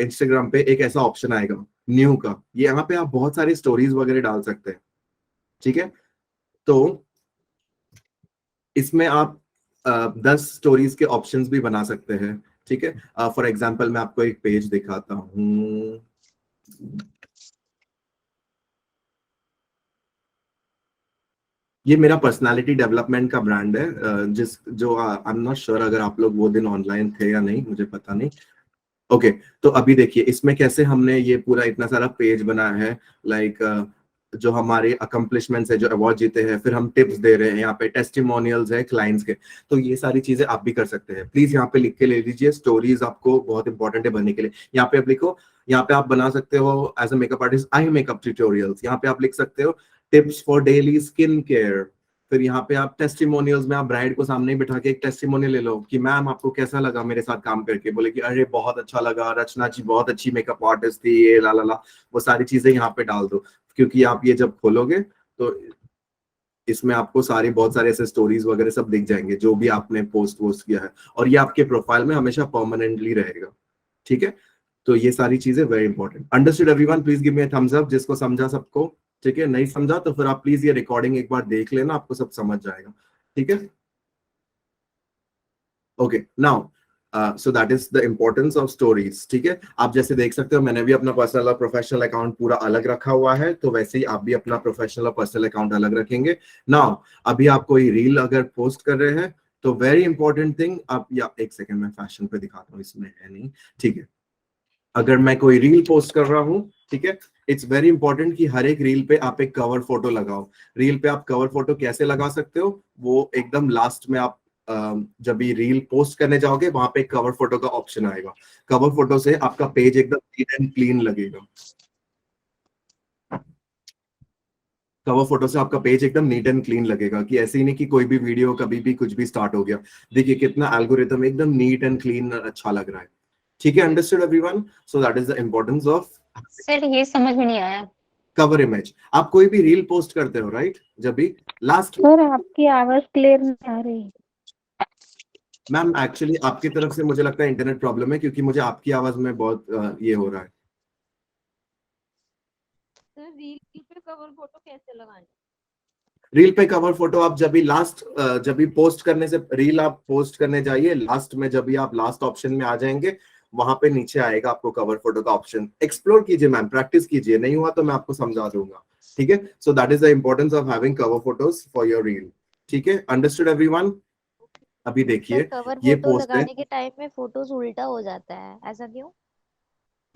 इंस्टाग्राम पे एक ऐसा ऑप्शन आएगा न्यू का, ये यहाँ पे आप बहुत सारी स्टोरीज वगैरह डाल सकते हैं। ठीक है, तो इसमें आप 10 स्टोरीज के ऑप्शंस भी बना सकते हैं। ठीक है, फॉर एग्जांपल मैं आपको एक पेज दिखाता हूँ। ये मेरा पर्सनालिटी डेवलपमेंट का ब्रांड है, जो आई एम नॉट श्योर अगर आप लोग वो दिन ऑनलाइन थे या नहीं, मुझे पता नहीं। ओके, तो अभी देखिए इसमें कैसे हमने ये पूरा इतना सारा पेज बनाया है। लाइक जो हमारे अकम्पलिशमेंट्स है, जो अवार्ड जीते हैं, फिर हम टिप्स दे रहे हैं, यहाँ पे टेस्टिमोनियल्स है क्लाइंट्स के, तो ये सारी चीजें आप भी कर सकते हैं। प्लीज यहाँ पे लिख के ले लीजिए, स्टोरीज आपको बहुत इंपॉर्टेंट है बनने के लिए। यहाँ पे आप लिखो, यहाँ पे आप बना सकते हो as a makeup artist I makeup tutorials, यहाँ पे आप लिख सकते हो tips for daily skin care. फिर यहाँ पे आप टेस्टिमोनियल्स में आप ब्राइड को सामने ही बिठा के एक टेस्टिमोनियल ले लो कि मैम आपको कैसा लगा मेरे साथ काम करके, बोले कि अरे बहुत अच्छा लगा, रचना जी बहुत अच्छी मेकअप आर्टिस्ट थी, ये ला ला ला, वो सारी चीजें यहाँ पे डाल दो। क्योंकि आप ये जब खोलोगे तो इसमें आपको सारी बहुत सारे ऐसे स्टोरीज वगैरह सब दिख जाएंगे जो भी आपने पोस्ट किया है, और ये आपके प्रोफाइल में हमेशा परमानेंटली रहेगा। ठीक है, तो ये सारी चीजें very important. Understood everyone? Please give me a thumbs up जिसको समझा सबको। ठीक है, नहीं समझा तो फिर आप प्लीज ये रिकॉर्डिंग एक बार देख लेना, आपको सब समझ जाएगा। ठीक है, okay now so that is the importance of stories. ठीक है, आप जैसे देख सकते हो मैंने भी अपना पर्सनल और प्रोफेशनल अकाउंट पूरा अलग रखा हुआ है, तो वैसे ही आप भी अपना प्रोफेशनल और पर्सनल अकाउंट अलग रखेंगे। नाउ अभी आप कोई रील अगर पोस्ट कर रहे हैं तो वेरी इंपॉर्टेंट थिंग, आप या एक सेकेंड में फैशन पे दिखाता हूँ, इसमें है नहीं। ठीक है, अगर मैं कोई रील पोस्ट कर रहा हूँ, ठीक है, इट्स वेरी इंपॉर्टेंट कि हर एक रील पे आप एक कवर फोटो लगाओ। रील पे आप कवर फोटो कैसे लगा सकते हो, वो एकदम लास्ट में आप जब भी रील पोस्ट करने जाओगे वहां पे कवर फोटो का ऑप्शन आएगा। कवर फोटो से आपका पेज एकदम नीट एंड क्लीन लगेगा। कवर फोटो से आपका पेज एकदम नीट एंड क्लीन लगेगा, कि ऐसे ही नहीं कि कोई भी वीडियो कभी भी कुछ भी स्टार्ट हो गया। देखिए कितना एल्गोरिथम एकदम नीट एंड क्लीन अच्छा लग रहा है। ठीक है, understood everyone? So that is the importance of sir ये समझ में नहीं आया। Cover image. आप कोई भी रील पोस्ट करते हो राइट, जब भी लास्ट, सर आपकी आवाज क्लियर नहीं आ रही। मैम एक्चुअली आपकी तरफ से मुझे लगता है इंटरनेट प्रॉब्लम है, क्योंकि मुझे आपकी आवाज में बहुत ये हो रहा है। सर रील पे कवर फोटो कैसे लगानी? रील पे कवर फोटो आप जब भी लास्ट, जब भी पोस्ट करने से रील आप पोस्ट करने जाइए, लास्ट में जब भी आप लास्ट ऑप्शन में आ जाएंगे, वहां पे नीचे आएगा आपको कवर फोटो का ऑप्शन। एक्सप्लोर कीजिए मैम, प्रैक्टिस कीजिए, नहीं हुआ तो मैं आपको समझा दूंगा। ठीक है, so that is the importance of having cover photos for your reel. ठीक है, अंडरस्टूड एवरीवन? अभी सर देखिए कवर ये फोटो पोस्ट है, लगाने के टाइम में फोटोज उल्टा हो जाता है, ऐसा क्यों?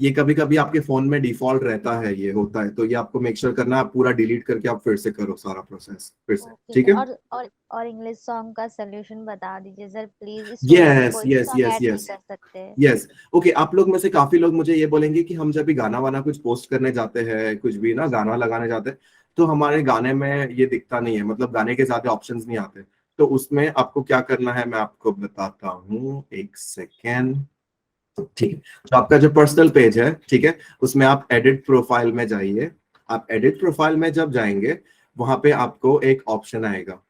ये कभी कभी आपके फोन में डिफॉल्ट रहता है, ये होता है, तो ये आपको मेक श्योर करना है, आप पूरा डिलीट करके आप फिर से करो सारा प्रोसेस फिर से। ओके ठीक सर। है, और इंग्लिश सॉन्ग का सोल्यूशन बता दीजिए सर प्लीज। स्टोरी में यस कोई भी यस सॉन्ग यस ऐड नहीं यस कर सकते। यस। ओके, आप लोग में से काफी लोग मुझे ये बोलेंगे कि हम जब भी गाना वाना कुछ पोस्ट करने जाते हैं, कुछ भी ना गाना लगाने जाते हैं, तो हमारे गाने में ये दिखता नहीं है, मतलब गाने के ज्यादा ऑप्शंस नहीं आते। तो उसमें आपको क्या करना है मैं आपको बताता हूँ, एक सेकेंड। ठीक है, तो आपका जो पर्सनल पेज है, ठीक है, उसमें आप एडिट प्रोफाइल में जाइए। आप एडिट प्रोफाइल में जब जाएंगे वहां पे आपको एक ऑप्शन आएगा,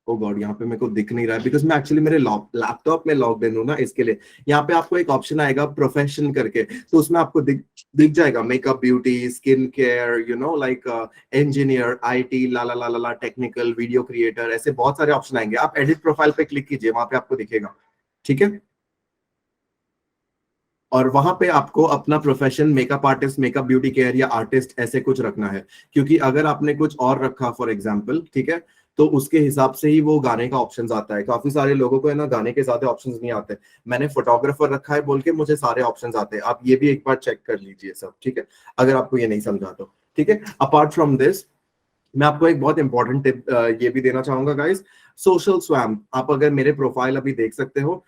ओ गॉड यहाँ पे मेरे को दिख नहीं रहा है, बिकॉज मैं एक्चुअली मेरे लैपटॉप में लॉग्ड इन हूँ ना, इसके लिए। यहाँ पे आपको एक ऑप्शन आएगा प्रोफेशन करके, तो उसमें आपको दिख जाएगा makeup, beauty, skin care, you know like engineer, IT, ला ला ला ला ला, टेक्निकल, वीडियो क्रिएटर, ऐसे बहुत सारे ऑप्शन आएंगे। आप एडिट प्रोफाइल पे क्लिक कीजिए, वहां पे आपको दिखेगा। ठीक है, और वहां पे आपको अपना profession makeup artist, makeup beauty care या आर्टिस्ट ऐसे कुछ रखना है, क्योंकि अगर आपने कुछ और रखा फॉर एग्जांपल, ठीक है, तो उसके हिसाब से ही वो गाने का ऑप्शन आता है। काफी सारे लोगों को है ना गाने के ज्यादा ऑप्शंस नहीं आते, मैंने फोटोग्राफर रखा है बोल के मुझे सारे ऑप्शंस आते हैं। आप ये भी एक बार चेक कर लीजिए सब, ठीक है, अगर आपको ये नहीं समझा तो। ठीक है, अपार्ट फ्रॉम दिस मैं आपको एक बहुत इंपॉर्टेंट टिप ये भी देना चाहूंगा गाइस। सोशल स्वैम्प, आप अगर मेरे प्रोफाइल अभी देख सकते हो,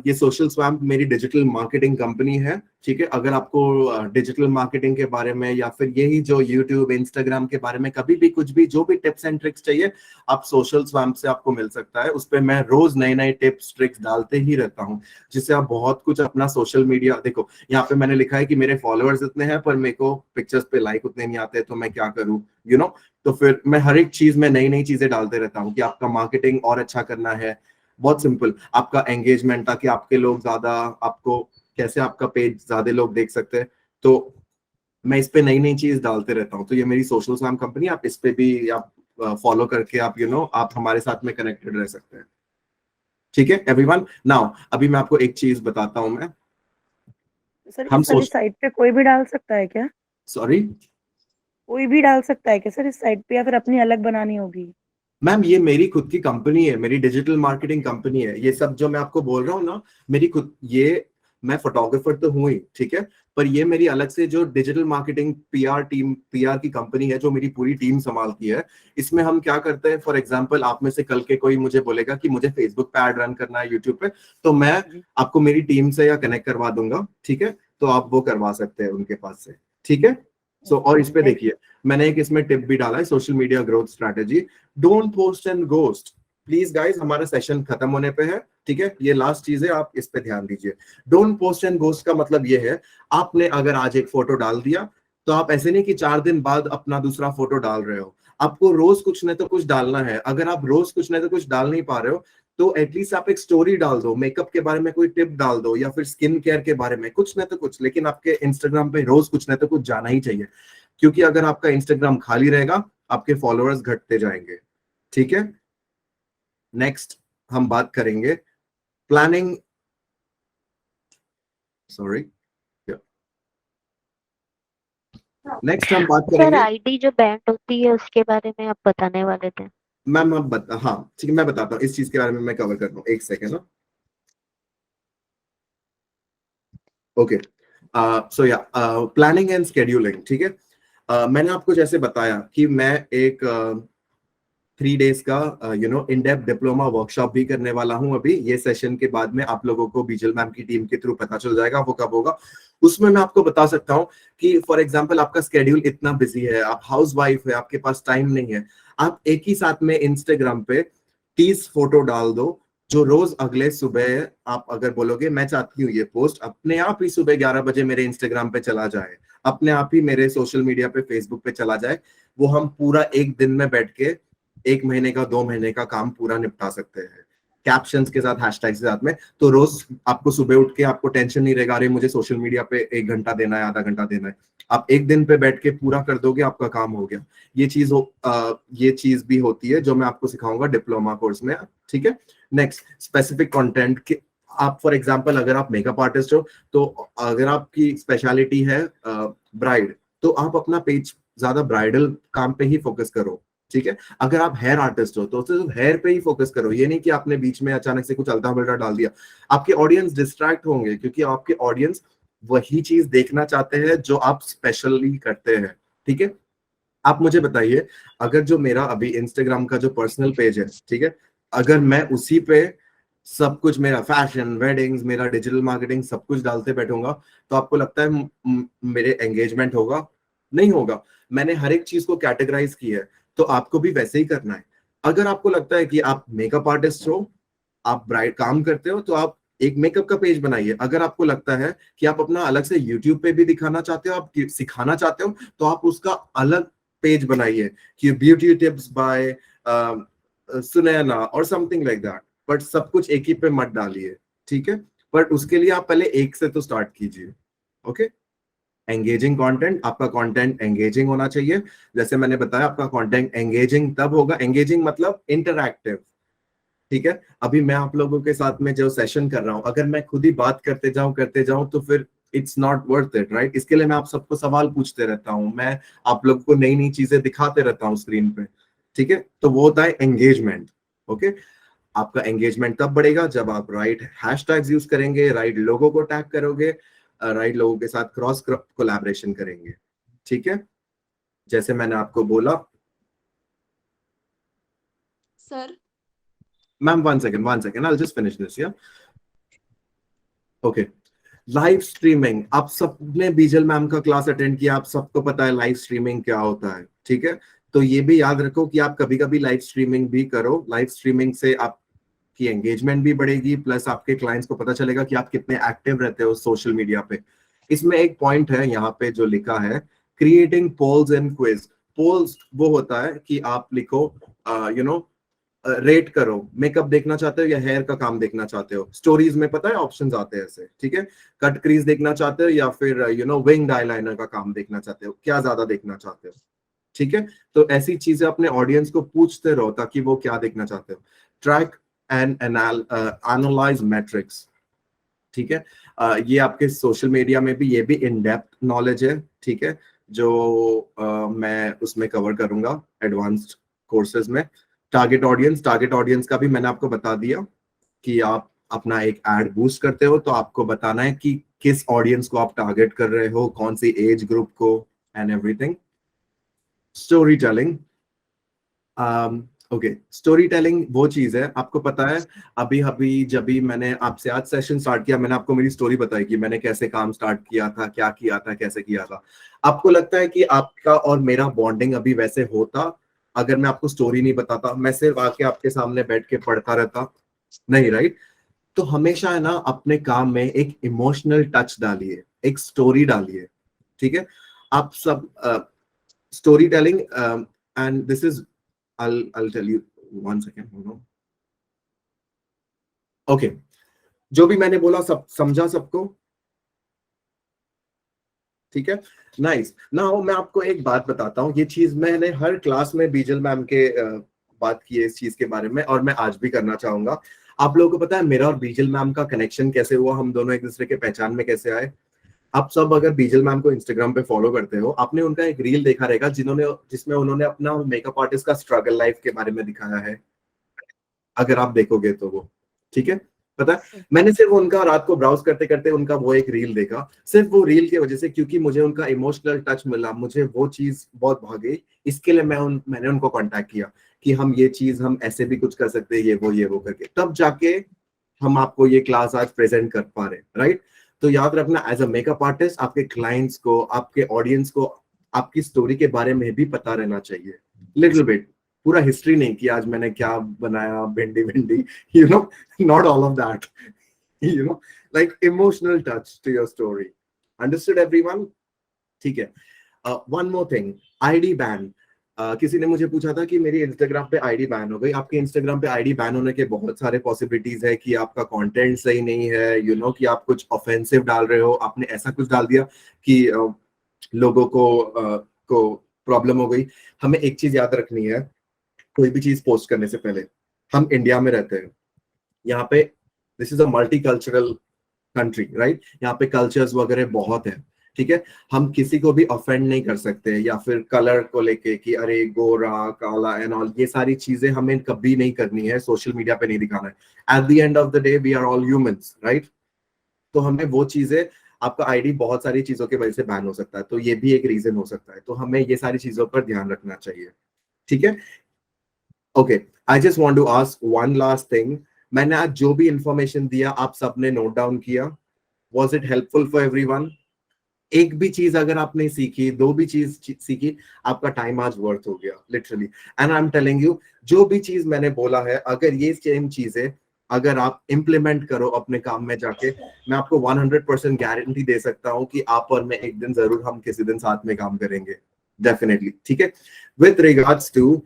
ये सोशल स्वैम्प मेरी डिजिटल मार्केटिंग कंपनी है। ठीक है, अगर आपको डिजिटल मार्केटिंग के बारे में या फिर यही जो यूट्यूब, इंस्टाग्राम के बारे में कभी भी कुछ भी जो भी टिप्स एंड ट्रिक्स चाहिए, आप सोशल स्वैम्प से आपको मिल सकता है। उस पर मैं रोज नए नए टिप्स ट्रिक्स डालते ही रहता हूँ, जिससे आप बहुत कुछ अपना सोशल मीडिया, देखो यहाँ पे मैंने लिखा है कि मेरे फॉलोअर्स इतने हैं पर मेरे को पिक्चर्स पे लाइक उतने नहीं आते, तो मैं क्या करूँ, यू नो। तो फिर मैं हर एक चीज में नई नई चीजें डालते रहता हूँ कि आपका मार्केटिंग और अच्छा करना है। बहुत सिंपल, आपका एंगेजमेंट, ताकि आपके लोग ज्यादा, आपको कैसे आपका पेज ज्यादा लोग देख सकते हैं, तो मैं इस पे नई नई चीज डालते रहता हूँ। तो ये मेरी सोशल स्वैम कंपनी, आप इस पे भी आप फॉलो करके आप आप हमारे साथ में कनेक्टेड रह सकते हैं। ठीक है एवरीवन, नाउ अभी मैं आपको एक चीज बताता हूँ। मैं सर हम इस वाली साइट पे कोई भी डाल सकता है क्या? सॉरी, कोई भी डाल सकता है क्या सर इस साइट पे, या फिर अपनी अलग बनानी होगी? मैम ये मेरी खुद की कंपनी है, मेरी डिजिटल मार्केटिंग कंपनी है। ये सब जो मैं आपको बोल रहा हूँ ना, मेरी खुद, ये मैं फोटोग्राफर तो हूँ ही, ठीक है, पर ये मेरी अलग से जो digital marketing PR team, PR की कंपनी है जो मेरी पूरी टीम संभालती है। इसमें हम क्या करते हैं, फॉर एग्जांपल आप में से कल के कोई मुझे बोलेगा कि मुझे फेसबुक पे ऐड रन करना है, यूट्यूब पे, तो मैं आपको मेरी टीम से या कनेक्ट करवा दूंगा, ठीक है, तो आप वो करवा सकते हैं उनके पास से, ठीक है। सो और इस पे देखिए मैंने एक इसमें टिप भी डाला है, social media growth strategy, don't post and ghost. Please guys, हमारा सेशन खत्म होने पे है, ठीक है, ये लास्ट चीज है, आप इस पे ध्यान दीजिए। डोंट पोस्ट एंड गोस्ट का मतलब ये है, आपने अगर आज एक फोटो डाल दिया तो आप ऐसे नहीं कि 4 दिन बाद अपना दूसरा फोटो डाल रहे हो। आपको रोज कुछ नहीं तो कुछ डालना है। अगर आप रोज कुछ नहीं तो कुछ डाल नहीं पा रहे हो तो एटलीस्ट आप एक स्टोरी डाल दो, मेकअप के बारे में कोई टिप डाल दो, या फिर स्किन केयर के बारे में कुछ नहीं तो कुछ, लेकिन आपके इंस्टाग्राम पे रोज कुछ नहीं तो कुछ जाना ही चाहिए, क्योंकि अगर आपका इंस्टाग्राम खाली रहेगा आपके फॉलोअर्स घटते जाएंगे, ठीक है। नेक्स्ट हम बात करेंगे प्लानिंग, सॉरी, नेक्स्ट हम बात सर करेंगे। आईडी जो बैंड होती है उसके बारे में आप बताने वाले थे। मैम आप बता, हाँ ठीक है, मैं बताता हूँ इस चीज के बारे में, मैं कवर करता हूँ, एक सेकेंड ना। ओके, सो या प्लानिंग एंड शेड्यूलिंग, ठीक है। मैंने आपको जैसे बताया कि मैं एक 3 डेज का इन डेप्थ डिप्लोमा वर्कशॉप भी करने वाला हूं अभी। ये सेशन के बाद में आप लोगों को बीजल मैम की टीम के थ्रू पता चल जाएगा वो कब होगा। उसमें मैं आपको बता सकता हूं कि फॉर एग्जांपल आपका स्केड्यूल इतना बिजी है, आप हाउस वाइफ है, आपके पास टाइम नहीं है, आप एक ही साथ में इंस्टाग्राम पे 30 फोटो डाल दो, जो रोज अगले सुबह आप अगर बोलोगे मैं चाहती हूँ ये पोस्ट अपने आप ही सुबह 11 बजे मेरे इंस्टाग्राम पे चला जाए, अपने आप ही मेरे सोशल मीडिया पे फेसबुक पे चला जाए, वो हम पूरा एक दिन में बैठ के 1 महीने का 2 महीने का काम पूरा निपटा सकते हैं, कैप्शंस के साथ, हैशटैग्स के साथ में। तो रोज आपको सुबह उठ के आपको टेंशन नहीं रहेगा, अरे मुझे सोशल मीडिया पे 1 घंटा देना है, आधा घंटा देना है, आप एक दिन पे बैठ के पूरा कर दोगे, आपका काम हो गया। ये चीज भी होती है जो मैं आपको सिखाऊंगा डिप्लोमा कोर्स में, ठीक है। नेक्स्ट, स्पेसिफिक कंटेंट के, आप फॉर एग्जांपल अगर आप मेकअप आर्टिस्ट हो, तो अगर आपकी स्पेशलिटी है ब्राइड, तो आप अपना पेज ज्यादा ब्राइडल काम पे ही फोकस करो, ठीक है। अगर आप हेयर आर्टिस्ट हो तो सिर्फ हेयर पे ही फोकस करो, ये नहीं कि आपने बीच में अचानक से कुछ अल्टा बल्टा डाल दिया। आपके ऑडियंस डिस्ट्रैक्ट होंगे, क्योंकि आपके ऑडियंस वही चीज देखना चाहते हैं जो आप स्पेशली करते हैं, ठीक है। आप मुझे बताइए, अगर जो मेरा अभी इंस्टाग्राम का जो पर्सनल पेज है, ठीक है, अगर मैं उसी पे सब कुछ, मेरा फैशन, वेडिंग्स, मेरा डिजिटल मार्केटिंग सब कुछ डालते बैठूंगा, तो आपको लगता है मेरे एंगेजमेंट होगा? नहीं होगा। मैंने हर एक चीज को कैटेगराइज की है, तो आपको भी वैसे ही करना है। अगर आपको लगता है कि आप मेकअप आर्टिस्ट हो, आप ब्राइड काम करते हो, तो आप एक मेकअप का पेज बनाइए। अगर आपको लगता है कि आप अपना अलग से यूट्यूब पे भी दिखाना चाहते हो, आप सिखाना चाहते हो, तो आप उसका अलग पेज बनाइए कि ब्यूटी टिप्स बाय सुनैना और समथिंग लाइक दैट, बट सब कुछ एक ही पे मत डालिए, ठीक है। बट उसके लिए आप पहले एक से तो स्टार्ट कीजिए, ओके। एंगेजिंग कंटेंट, आपका कंटेंट एंगेजिंग होना चाहिए। जैसे मैंने बताया, आपका कंटेंट एंगेजिंग तब होगा, एंगेजिंग मतलब इंटरैक्टिव, ठीक है। अभी मैं आप लोगों के साथ में जो सेशन कर रहा हूं, अगर मैं खुद ही बात करते जाऊं तो फिर it's not worth it, right. इसके लिए मैं आप सबको सवाल पूछते रहता हूं, मैं आप लोगों को नई नई चीजें दिखाते रहता हूं स्क्रीन पे, ठीक है। तो वो होता है एंगेजमेंट, ओके। आपका एंगेजमेंट तब बढ़ेगा जब आप राइट हैशटैग्स यूज करेंगे, राइट लोगों को टैग करोगे, राइट लोगों के साथ क्रॉस कोलैबोरेशन करेंगे, ठीक है। जैसे मैंने आपको बोला, sir ma'am one second, I'll just finish this, yeah? Okay, live streaming, आप सबने बीजल मैम का क्लास अटेंड किया, आप सबको पता है लाइव स्ट्रीमिंग क्या होता है, ठीक है। तो ये भी याद रखो कि आप कभी कभी लाइव स्ट्रीमिंग भी करो। लाइव स्ट्रीमिंग से आपकी एंगेजमेंट भी बढ़ेगी, प्लस आपके क्लाइंट्स को पता चलेगा कि आप कितने एक्टिव रहते हो सोशल मीडिया पे। इसमें एक पॉइंट है यहाँ पे जो लिखा है, creating polls and quiz. Polls वो होता है कि आप लिखो रेट करो, मेकअप देखना चाहते हो या हेयर का काम देखना चाहते हो। स्टोरीज में पता है ऑप्शंस आते हैं ऐसे, ठीक है। कट क्रीज देखना चाहते हो या फिर विंग आईलाइनर का काम देखना चाहते हो, क्या ज्यादा देखना चाहते हो, ठीक है। तो ऐसी चीजें अपने ऑडियंस को पूछते रहो ताकि वो क्या देखना चाहते हो। ट्रैक एंड एनालाइज मैट्रिक्स, ठीक है। ये आपके सोशल मीडिया में भी, ये भी इन डेप्थ नॉलेज है, ठीक है, जो मैं उसमें कवर करूंगा एडवांस्ड कोर्सेज में। टारगेट ऑडियंस का भी मैंने आपको बता दिया कि आप अपना एक एड बूस्ट करते हो तो आपको बताना है कि किस ऑडियंस को आप टारगेट कर रहे हो, कौन सी एज ग्रुप को, and everything. Story telling, okay, story telling वो चीज है, आपको पता है अभी अभी जब भी मैंने आपसे आज सेशन स्टार्ट किया, मैंने आपको मेरी स्टोरी बताई कि मैंने कैसे काम स्टार्ट किया था, क्या किया था, कैसे किया था। आपको लगता है कि आपका और मेरा बॉन्डिंग अभी वैसे होता अगर मैं आपको स्टोरी नहीं बताता, मैं सिर्फ आके आपके सामने बैठ के पढ़ता रहता? नहीं, राइट? तो हमेशा है ना अपने काम में एक इमोशनल टच डालिए, एक स्टोरी डालिए, ठीक है? आप सब story telling, and this is I'll tell you one second, hold on. Okay, जो भी मैंने बोला सब समझा सबको? ठीक है, नाइस। नाउ मैं आपको एक बात बताता हूँ, ये चीज मैंने हर क्लास में बीजल मैम के बात की है इस चीज के बारे में, और मैं आज भी करना चाहूंगा। आप लोगों को पता है मेरा और बीजल मैम का कनेक्शन कैसे हुआ, हम दोनों एक दूसरे के पहचान में कैसे आए? आप सब अगर बीजल मैम को इंस्टाग्राम पे फॉलो करते हो, आपने उनका एक रील देखा रहेगा जिसमें उन्होंने अपना मेकअप आर्टिस्ट का स्ट्रगल लाइफ के बारे में दिखाया है, अगर आप देखोगे तो वो, ठीक है? पता है मैंने सिर्फ उनका रात को ब्राउज करते करते उनका वो एक रील देखा, सिर्फ वो रील की वजह से, क्योंकि मुझे उनका इमोशनल टच मिला, मुझे वो चीज बहुत भागी, इसके लिए मैंने उनको कांटेक्ट किया कि हम ये चीज हम ऐसे भी कुछ कर सकते हैं, ये वो करके, तब जाके हम आपको ये क्लास आज प्रेजेंट कर पा रहे, राइट? तो याद रखना, एज अ मेकअप आर्टिस्ट आपके क्लाइंट्स को, आपके ऑडियंस को आपकी स्टोरी के बारे में भी पता रहना चाहिए, लिटिल बिट, पूरा हिस्ट्री नहीं कि आज मैंने क्या बनाया, भिंडी, you know, not all of that, you know, like emotional touch to your story. Understood everyone? ठीक है। One more thing, ID ban. किसी ने मुझे पूछा था कि मेरी इंस्टाग्राम पे आईडी बैन हो गई। आपके इंस्टाग्राम पे आईडी बैन होने के बहुत सारे पॉसिबिलिटीज है कि आपका कंटेंट सही नहीं है, यू नो, कि आप कुछ ऑफेंसिव डाल रहे हो, आपने ऐसा कुछ डाल दिया कि लोगों को प्रॉब्लम हो गई। हमें एक चीज याद रखनी है, कोई भी चीज पोस्ट करने से पहले, हम इंडिया में रहते हैं, यहाँ पे this is a multicultural country, right? यहाँ पे कल्चर्स वगैरह बहुत है, ठीक है? हम किसी को भी ऑफेंड नहीं कर सकते, या फिर कलर को लेके कि अरे गोरा काला एंड ऑल, ये सारी चीजें हमें कभी नहीं करनी है, सोशल मीडिया पे नहीं दिखाना है। At the end of the day we are all humans, right? तो हमें वो चीजें, आपका आईडी बहुत सारी चीजों की वजह से बैन हो सकता है, तो ये भी एक रीजन हो सकता है, तो हमें ये सारी चीजों पर ध्यान रखना चाहिए, ठीक है? Okay, I just want to ask one last thing. मैंने आज जो भी इंफॉर्मेशन दिया आप सबने नोट डाउन किया? Was it helpful for everyone? एक भी चीज अगर आपने सीखी, दो भी चीज सीखी, आपका टाइम आज वर्थ हो गया, literally. And I am telling you, जो भी चीज मैंने बोला है, अगर ये सेम चीजें अगर आप इम्प्लीमेंट करो अपने काम में जाके, मैं आपको 100% गारंटी दे सकता हूँ कि आप और मैं एक दिन जरूर हम किसी दिन साथ में काम करेंगे, डेफिनेटली, ठीक है? विथ रिगार्ड्स टू,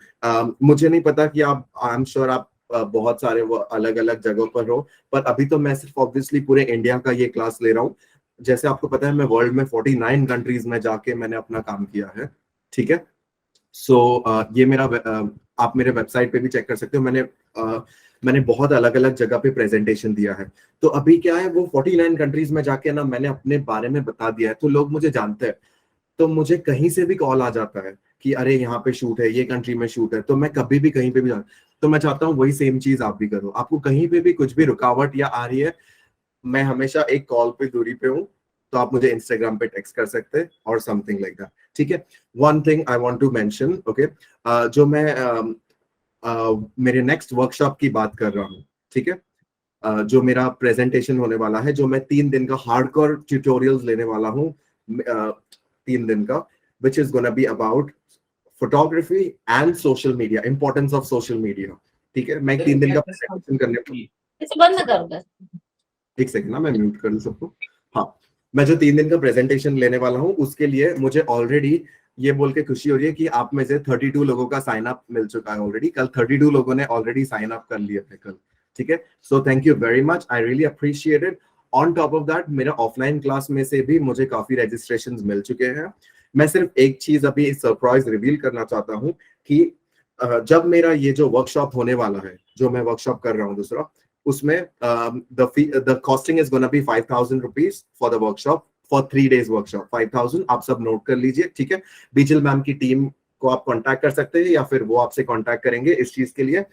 मुझे नहीं पता कि आप, आई एम श्योर आप बहुत सारे वो अलग अलग जगहों पर हो, पर अभी तो मैं सिर्फ ऑब्वियसली पूरे इंडिया का ये क्लास ले रहा हूँ। जैसे आपको पता है मैं वर्ल्ड में 49 कंट्रीज में जाके मैंने अपना काम किया है, ठीक है? सो ये मेरा आप मेरे वेबसाइट पे भी चेक कर सकते हो, मैंने बहुत अलग अलग जगह पे प्रेजेंटेशन दिया है। तो अभी क्या है, वो 49 कंट्रीज में जाके ना मैंने अपने बारे में बता दिया है, तो लोग मुझे जानते हैं, तो मुझे कहीं से भी कॉल आ जाता है कि अरे यहाँ पे शूट है, ये कंट्री में शूट है, तो मैं कभी भी कहीं पे भी तो मैं चाहता हूँ वही सेम चीज आप भी करो। आपको कहीं पे भी कुछ भी रुकावट या आ रही है, मैं हमेशा एक कॉल पे दूरी पे हूँ, तो आप मुझे इंस्टाग्राम पे टेक्स्ट कर सकते हैं और समथिंग लाइक दैट, ठीक है? One thing I want to mention, okay, जो मैं मेरे नेक्स्ट वर्कशॉप की बात कर रहा हूँ, ठीक है? जो मेरा प्रेजेंटेशन होने वाला है, जो मैं 3 दिन का हार्डकोर ट्यूटोरियल्स लेने वाला हूँ, 3 दिन का, which is gonna be about photography and social media, importance of social media, ठीक है? मैं 3 दिन का प्रेजेंटेशन करने, बंद कर, एक सेकंड ना, मैं म्यूट कर दूं सबको। हाँ, मैं जो 3 दिन का प्रेजेंटेशन लेने वाला हूँ, उसके लिए मुझे ऑलरेडी ये बोल के खुशी हो रही है कि आप में से 32 लोगों का साइन अप मिल चुका है ऑलरेडी। कल 32 लोगों ने ऑलरेडी साइन अप कर लिया है कल, ठीक है? So thank you very much, I really appreciate it. On top of that, मेरा ऑफलाइन क्लास में से भी मुझे काफी रजिस्ट्रेशंस मिल चुके हैं। मैं सिर्फ एक चीज अभी सरप्राइज रिवील करना चाहता हूँ कि जब मेरा ये जो वर्कशॉप होने वाला है, जो मैं वर्कशॉप कर रहा हूँ दूसरा, उसमें the costing is gonna be 5,000 rupees for the workshop for 3 days workshop, 5,000 आप सब नोट कर लीजिए, ठीक है? बीजल मैम की टीम को आप कांटेक्ट कर सकते हैं या फिर वो आपसे कांटेक्ट करेंगे इस चीज के लिए।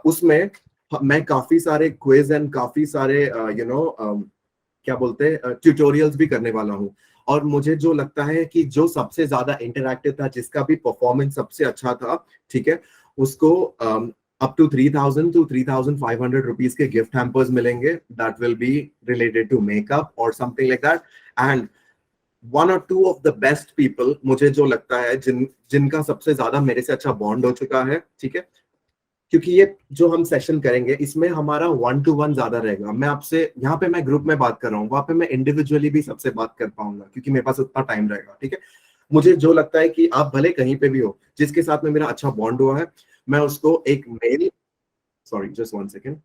उसमें मैं काफी सारे क्विज एंड काफी सारे क्या बोलते हैं ट्यूटोरियल्स भी करने वाला हूँ। और मुझे जो लगता है कि जो सबसे ज्यादा इंटरैक्टिव था, जिसका भी परफॉर्मेंस सबसे अच्छा था, ठीक है, उसको अप टू 3,000 to 3,500 रुपीज के गिफ्ट हैम्पर्स मिलेंगे, that will be related to makeup और something like that. And 1 or 2 of the best people, मुझे जो लगता है जिनका सबसे ज्यादा मेरे से अच्छा बॉन्ड हो चुका है, ठीक है, क्योंकि ये जो हम सेशन करेंगे इसमें हमारा 1 to 1 ज्यादा रहेगा। मैं आपसे यहाँ पे मैं ग्रुप में बात कर रहा हूँ, वहां पे मैं इंडिविजुअली भी सबसे बात कर पाऊंगा क्योंकि मेरे पास उतना टाइम रहेगा, ठीक है। मुझे जो लगता है कि आप भले कहीं पे भी हो, जिसके साथ में मेरा अच्छा बॉन्ड हुआ है, मैं उसको एक मेल, सॉरी जस्ट 1 सेकेंड,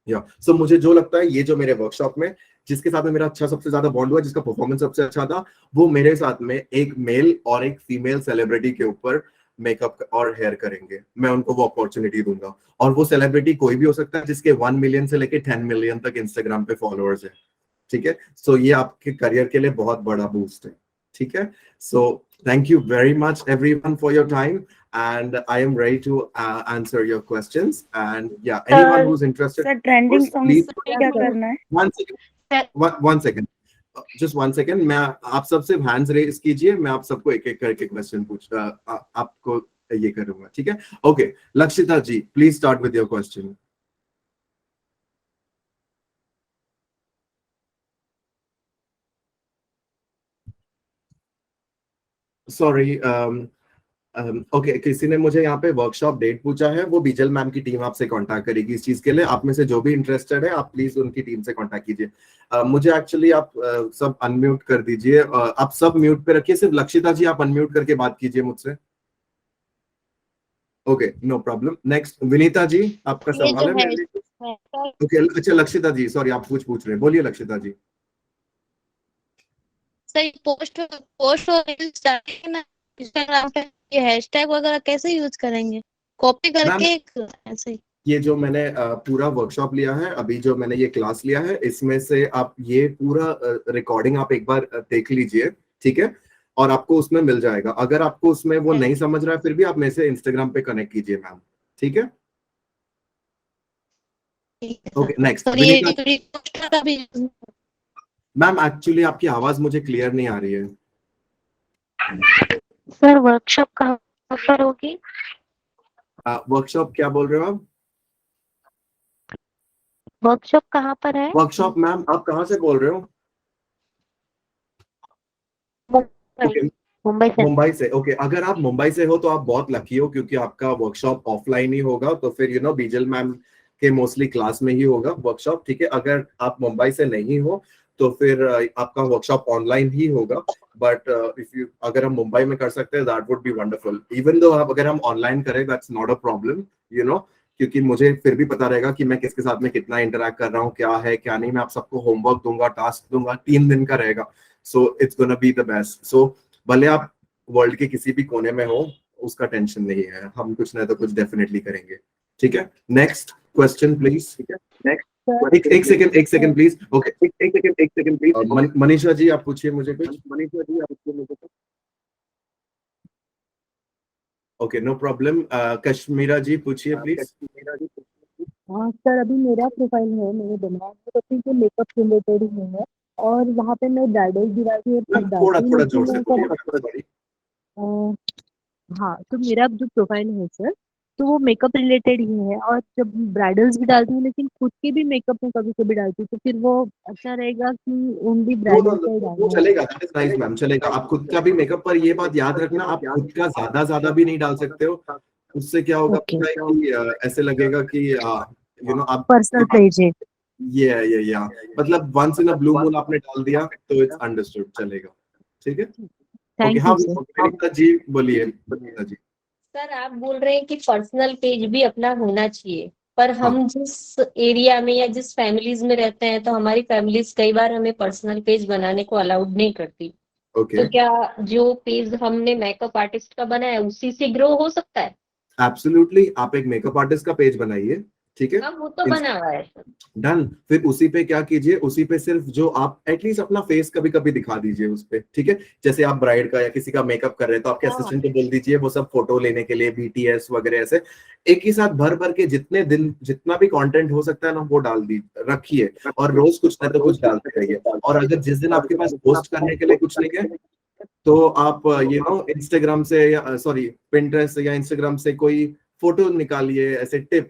या सो मुझे जो लगता है ये जो मेरे वर्कशॉप में जिसके साथ में मेरा अच्छा सबसे ज्यादा बॉन्ड हुआ, जिसका परफॉर्मेंस सबसे अच्छा था, वो मेरे साथ में एक मेल और एक फीमेल सेलिब्रिटी के ऊपर मेकअप और हेयर करेंगे। मैं उनको वो अपॉर्चुनिटी दूंगा, और वो सेलिब्रिटी कोई भी हो सकता है जिसके 1 मिलियन से लेके 10 मिलियन तक इंस्टाग्राम पे फॉलोअर्स है, ठीक है। सो ये आपके करियर के लिए बहुत बड़ा बूस्ट है, ठीक है। So thank you very much everyone for your time, and I am ready to answer your questions, and yeah, anyone who's interested, sir trending song please क्या करना है? one second, just 1 second, मैं आप सबसे hands raise कीजिए, मैं आप सबको एक एक करके क्वेश्चन आपको ये करूंगा, ठीक है। Okay, Lakshita ji please start with your question. Sorry, okay, किसी ने मुझे यहाँ पे वर्कशॉप डेट पूछा है, वो बीजल मैम की टीम आपसे कांटेक्ट करेगी इस चीज के लिए। आप में से जो भी इंटरेस्टेड है, आप प्लीज उनकी टीम से कांटेक्ट कीजिए। मुझे एक्चुअली आप सब अनम्यूट कर दीजिए, आप सब म्यूट पे रखिए, सिर्फ लक्षिता जी आप अनम्यूट करके बात कीजिए मुझसे। Okay, no problem. Next Vinita ji, आपका ये सवाल जो है? है ओके, अच्छा लक्षिता जी, सॉरी आप कुछ पूछ रहे हैं, बोलिए लक्षिता जी। सर पोस्ट पोस्ट और रील्स डालेंगे ना इंस्टाग्राम पे, ये हैशटैग वगैरह कैसे यूज करेंगे? कॉपी मैम, करके ऐसे ही? ये जो मैंने पूरा वर्कशॉप लिया है, अभी जो मैंने ये क्लास लिया है, इसमें से आप ये पूरा रिकॉर्डिंग आप एक बार देख लीजिए, ठीक है, और आपको उसमें मिल जाएगा। अगर आपको उसमें वो नहीं समझ रहा है, फिर भी आप मेरे से इंस्टाग्राम पे कनेक्ट कीजिए मैम, ठीक है। ओके, नेक्स्ट और ये विनीता पोस्टर का भी मैम, एक्चुअली आपकी आवाज मुझे क्लियर नहीं आ रही है। सर वर्कशॉप कहाँ पर होगी? वर्कशॉप क्या बोल रहे हो आप? वर्कशॉप कहाँ पर है? वर्कशॉप मैम, आप कहाँ से बोल रहे हो? ओके, मुंबई से। मुंबई से। ओके, अगर आप मुंबई से हो तो आप बहुत लकी हो, क्योंकि आपका वर्कशॉप ऑफलाइन ही होगा, तो फिर बीजल मैम के मोस्टली क्लास में ही होगा वर्कशॉप, ठीक है। अगर आप मुंबई से नहीं हो तो फिर आपका वर्कशॉप ऑनलाइन ही होगा, बट इफ यू अगर हम मुंबई में कर सकते हैं that would be wonderful. Even though अगर हम ऑनलाइन करें दैट्स नॉट अ प्रॉब्लम, क्योंकि मुझे फिर भी पता रहेगा कि मैं किसके साथ में कितना इंटरेक्ट कर रहा हूँ, क्या है क्या नहीं। मैं आप सबको होमवर्क दूंगा, टास्क दूंगा, 3 दिन का रहेगा, so it's gonna be the best. So भले आप वर्ल्ड के किसी भी कोने में हो, उसका टेंशन नहीं है, हम कुछ ना तो कुछ डेफिनेटली करेंगे, ठीक है। नेक्स्ट क्वेश्चन प्लीज, ठीक है। नेक्स्ट, एक सेकंड प्लीज। ओके, एक सेकंड प्लीज। मनीषा जी आप पूछिए मुझे कुछ। मनीषा जी आप पूछिए मुझे कुछ। Okay, no problem. Kashmira ji पूछिए प्लीज। हाँ सर, अभी मेरा प्रोफाइल है मेरे दिमाग में, तो फिर जो मेकअप रिलेटेड ही है, और वहाँ पे मैं ब्राइडल भी डालती हूँ, सब थोड़ा डालती हूँ, थोड़ा लेकिन जोर से मैं बोलिए, कभी थोड़ा जोर। हाँ, तो मेरा जो प्रोफाइल है सर, तो वो मेकअप रिलेटेड ही है, और जब ब्राइडल्स भी डालती हूँ, लेकिन खुद के भी मेकअप में कभी कभी डालती हूँ, तो फिर वो अच्छा रहेगा कि ओनली नो नो ब्राइडल का ही वो डालना है? चलेगा, दैट इज नाइस मैम, चलेगा। आप खुद का भी मेकअप, पर ये बात याद रखना, आप खुद का ज्यादा ज्यादा भी नहीं डाल सकते हो। उससे क्या होगा ओके, पता है कि ऐसे लगेगा कि आप पर्सनल पेज है। ये मतलब once in a blue moon आपने डाल दिया तो इट्स अंडरस्टूड, चलेगा, ठीक है। ओके, थैंक हाँ यू सर। विनीता जी बोलिए। विनीता जी, सर आप बोल रहे हैं कि पर्सनल पेज भी अपना होना चाहिए, पर हाँ हम जिस एरिया में या जिस फैमिलीज में रहते हैं, तो हमारी फैमिलीज कई बार हमें पर्सनल पेज बनाने को अलाउड नहीं करती। ओके, तो क्या जो पेज हमने मेकअप आर्टिस्ट का बनाया है उसी से ग्रो हो सकता है? एब्सोल्युटली। आप एक मेकअप आर्टिस्ट का पेज बनाइए, ठीक है, हाँ वो तो बना हुआ है। डन। फिर उसी पे क्या कीजिए, उसी पे सिर्फ जो आप एटलीस्ट अपना फेस कभी कभी दिखा दीजिए उस पे, ठीक है। जैसे आप ब्राइड का या किसी का मेकअप कर रहे हैं तो आपके हाँ। असिस्टेंट को बोल दीजिए वो सब फोटो लेने के लिए, बीटीएस वगैरह, ऐसे एक ही साथ भर भर के जितने दिन जितना भी कंटेंट हो सकता है ना वो डाल दी रखिए, और रोज कुछ ना तो कुछ डालते रहिए। और अगर जिस दिन आपके पास पोस्ट करने के लिए कुछ नहीं है तो आप इंस्टाग्राम से या पिंटरेस्ट या इंस्टाग्राम से कोई फोटो निकालिए, ऐसे tip,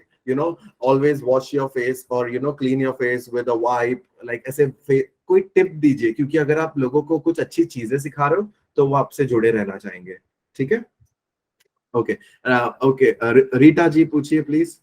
always wash your face or clean your face with a wipe, like ऐसे कोई टिप दीजिए, क्योंकि अगर आप लोगों को कुछ अच्छी चीजें सिखा रहे हो तो वो आपसे जुड़े रहना चाहेंगे, ठीक है। ओके, रीटा जी पूछिए प्लीज।